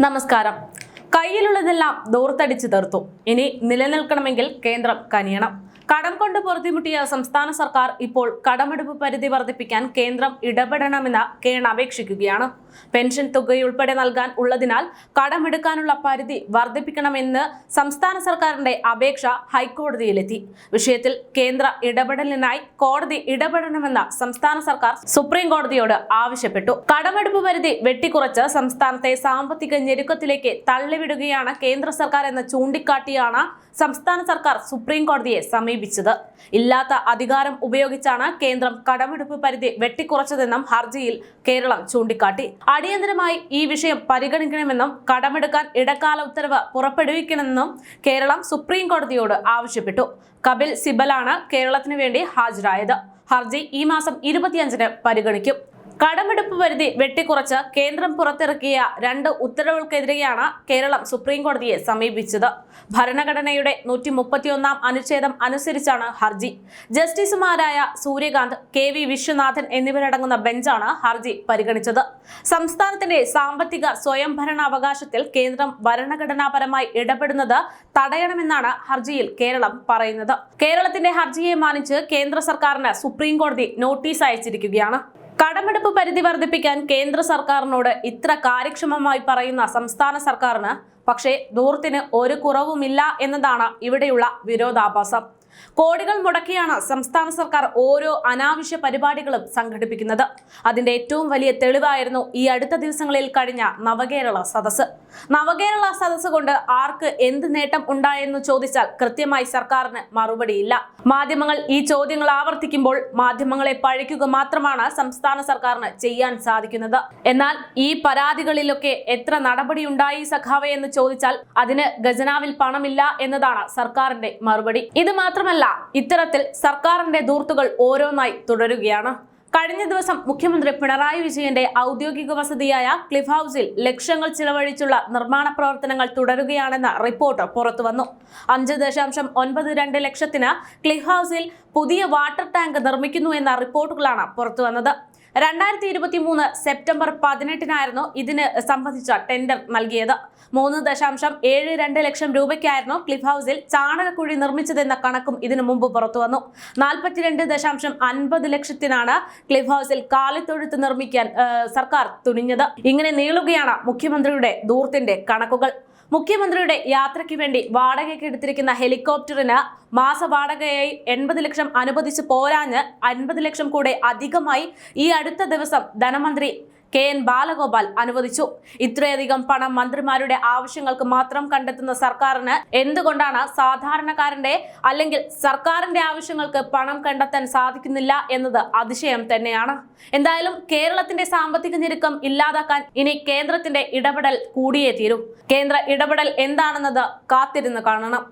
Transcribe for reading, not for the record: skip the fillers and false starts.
നമസ്കാരം. കയ്യിലുള്ളതെല്ലാം ദൂർത്തടിച്ചു തീർത്തു. ഇനി നിലനിൽക്കണമെങ്കിൽ കേന്ദ്രം കനിയണം. കടം കൊണ്ട് പൊറുതിമുട്ടിയ സംസ്ഥാന സർക്കാർ ഇപ്പോൾ കടമെടുപ്പ് പരിധി വർദ്ധിപ്പിക്കാൻ കേന്ദ്രം ഇടപെടണമെന്ന് കേണപേക്ഷിക്കുകയാണ്. പെൻഷൻ തുകയുൾപ്പെടെ നൽകാൻ ഉള്ളതിനാൽ കടമെടുക്കാനുള്ള പരിധി വർദ്ധിപ്പിക്കണമെന്ന് സംസ്ഥാന സർക്കാരിന്റെ അപേക്ഷ ഹൈക്കോടതിയിലെത്തി. വിഷയത്തിൽ കേന്ദ്ര ഇടപെടലിനായി കോടതി ഇടപെടണമെന്ന് സംസ്ഥാന സർക്കാർ സുപ്രീം കോടതിയോട് ആവശ്യപ്പെട്ടു. കടമെടുപ്പ് പരിധി വെട്ടിക്കുറച്ച് സംസ്ഥാനത്തെ സാമ്പത്തിക ഞെരുക്കത്തിലേക്ക് തള്ളിവിടുകയാണ് കേന്ദ്ര സർക്കാർ എന്ന് ചൂണ്ടിക്കാട്ടിയാണ് സംസ്ഥാന സർക്കാർ സുപ്രീം കോടതിയെ സമീപിച്ചത്. ഇല്ലാത്ത അധികാരം ഉപയോഗിച്ചാണ് കേന്ദ്രം കടമെടുപ്പ് പരിധി വെട്ടിക്കുറച്ചതെന്നും ഹർജിയിൽ കേരളം ചൂണ്ടിക്കാട്ടി. അടിയന്തരമായി ഈ വിഷയം പരിഗണിക്കണമെന്നും കടമെടുക്കാൻ ഇടക്കാല ഉത്തരവ് പുറപ്പെടുവിക്കണമെന്നും കേരളം സുപ്രീം കോടതിയോട് ആവശ്യപ്പെട്ടു. കപിൽ സിബലാണ് കേരളത്തിന് വേണ്ടി ഹാജരായത്. ഹർജി ഈ മാസം 25-ന് പരിഗണിക്കും. കടമെടുപ്പ് പരിധി വെട്ടിക്കുറച്ച് കേന്ദ്രം പുറത്തിറക്കിയ 2 ഉത്തരവുകൾക്കെതിരെയാണ് കേരളം സുപ്രീം കോടതിയെ സമീപിച്ചത്. ഭരണഘടനയുടെ 131-ാം അനുച്ഛേദം അനുസരിച്ചാണ് ഹർജി. ജസ്റ്റിസുമാരായ സൂര്യകാന്ത്, KV വിശ്വനാഥൻ എന്നിവരടങ്ങുന്ന ബെഞ്ചാണ് ഹർജി പരിഗണിച്ചത്. സംസ്ഥാനത്തിന്റെ സാമ്പത്തിക സ്വയംഭരണാവകാശത്തിൽ കേന്ദ്രം ഭരണഘടനാപരമായി ഇടപെടുന്നത് തടയണമെന്നാണ് ഹർജിയിൽ കേരളം പറയുന്നത്. കേരളത്തിന്റെ ഹർജിയെ മാനിച്ച് കേന്ദ്ര സർക്കാരിന് സുപ്രീം കോടതി നോട്ടീസ് അയച്ചിരിക്കുകയാണ്. കടമെടുപ്പ് പരിധി വർദ്ധിപ്പിക്കാൻ കേന്ദ്ര സർക്കാരിനോട് ഇത്ര കാര്യക്ഷമമായി പറയുന്ന സംസ്ഥാന സർക്കാരിന് പക്ഷേ ധൂർത്തിന് ഒരു കുറവുമില്ല എന്നതാണ് ഇവിടെയുള്ള വിരോധാഭാസം. കോടികൾ മുടക്കിയാണ് സംസ്ഥാന സർക്കാർ ഓരോ അനാവശ്യ പരിപാടികളും സംഘടിപ്പിക്കുന്നത്. അതിന്റെ ഏറ്റവും വലിയ തെളിവായിരുന്നു ഈ അടുത്ത ദിവസങ്ങളിൽ കഴിഞ്ഞ നവകേരള സദസ്സ്. നവകേരള സദസ്സ് കൊണ്ട് ആർക്ക് എന്ത് നേട്ടം ഉണ്ടായെന്ന് ചോദിച്ചാൽ കൃത്യമായി സർക്കാരിന് മറുപടിയില്ല. മാധ്യമങ്ങൾ ഈ ചോദ്യങ്ങൾ ആവർത്തിക്കുമ്പോൾ മാധ്യമങ്ങളെ പഴിക്കുക മാത്രമാണ് സംസ്ഥാന സർക്കാരിന് ചെയ്യാൻ സാധിക്കുന്നത്. എന്നാൽ ഈ പരാതികളിലൊക്കെ എത്ര നടപടിയുണ്ടായി സഖാവേ എന്ന് ചോദിച്ചാൽ അതിന് ഖജനാവിൽ പണമില്ല എന്നതാണ് സർക്കാരിന്റെ മറുപടി. ഇത് മാത്രമല്ല, ഇത്തരത്തിൽ സർക്കാരിന്റെ ധൂർത്തുകൾ ഓരോന്നായി തുടരുകയാണ്. കഴിഞ്ഞ ദിവസം മുഖ്യമന്ത്രി പിണറായി വിജയന്റെ ഔദ്യോഗിക വസതിയായ ക്ലിഫ് ഹൗസിൽ ലക്ഷങ്ങൾ ചിലവഴിച്ചുള്ള നിർമ്മാണ പ്രവർത്തനങ്ങൾ തുടരുകയാണെന്ന റിപ്പോർട്ട് പുറത്തുവന്നു. 5.92 ലക്ഷത്തിന് ക്ലിഫ് ഹൗസിൽ പുതിയ വാട്ടർ ടാങ്ക് നിർമ്മിക്കുന്നു എന്ന റിപ്പോർട്ടുകളാണ് പുറത്തുവന്നത്. 2023 സെപ്റ്റംബർ 18-നായിരുന്നു ഇതിന് സംബന്ധിച്ച ടെൻഡർ നൽകിയത്. 3.72 ലക്ഷം രൂപയ്ക്കായിരുന്നു ക്ലിഫ് ഹൗസിൽ ചാണകക്കുഴി നിർമ്മിച്ചതെന്ന കണക്കും ഇതിനു മുമ്പ് പുറത്തുവന്നു. 42.50 ലക്ഷത്തിനാണ് ക്ലിഫ് ഹൗസിൽ കാലിത്തൊഴുത്ത് നിർമ്മിക്കാൻ സർക്കാർ തുനിഞ്ഞത്. ഇങ്ങനെ നീളുകയാണ് മുഖ്യമന്ത്രിയുടെ ധൂർത്തിന്റെ കണക്കുകൾ. മുഖ്യമന്ത്രിയുടെ യാത്രയ്ക്ക് വേണ്ടി വാടകയ്ക്ക് എടുത്തിരിക്കുന്ന ഹെലികോപ്റ്ററിന് മാസ വാടകയായി 80 ലക്ഷം അനുവദിച്ച് പോരാഞ്ഞ് 50 ലക്ഷം കൂടെ അധികമായി ഈ അടുത്ത ദിവസം ധനമന്ത്രി KN ബാലഗോപാൽ അനുവദിച്ചു. ഇത്രയധികം പണം മന്ത്രിമാരുടെ ആവശ്യങ്ങൾക്ക് മാത്രം കണ്ടെത്തുന്ന സർക്കാരിന് എന്തുകൊണ്ടാണ് സാധാരണക്കാരന്റെ അല്ലെങ്കിൽ സർക്കാരിന്റെ ആവശ്യങ്ങൾക്ക് പണം കണ്ടെത്താൻ സാധിക്കുന്നില്ല എന്നത് അതിശയം തന്നെയാണ്. എന്തായാലും കേരളത്തിന്റെ സാമ്പത്തിക ഞെരുക്കം ഇല്ലാതാക്കാൻ ഇനി കേന്ദ്രത്തിന്റെ ഇടപെടൽ കൂടിയേ തീരൂ. കേന്ദ്ര ഇടപെടൽ എന്താണെന്നത് കാത്തിരുന്ന് കാണണം.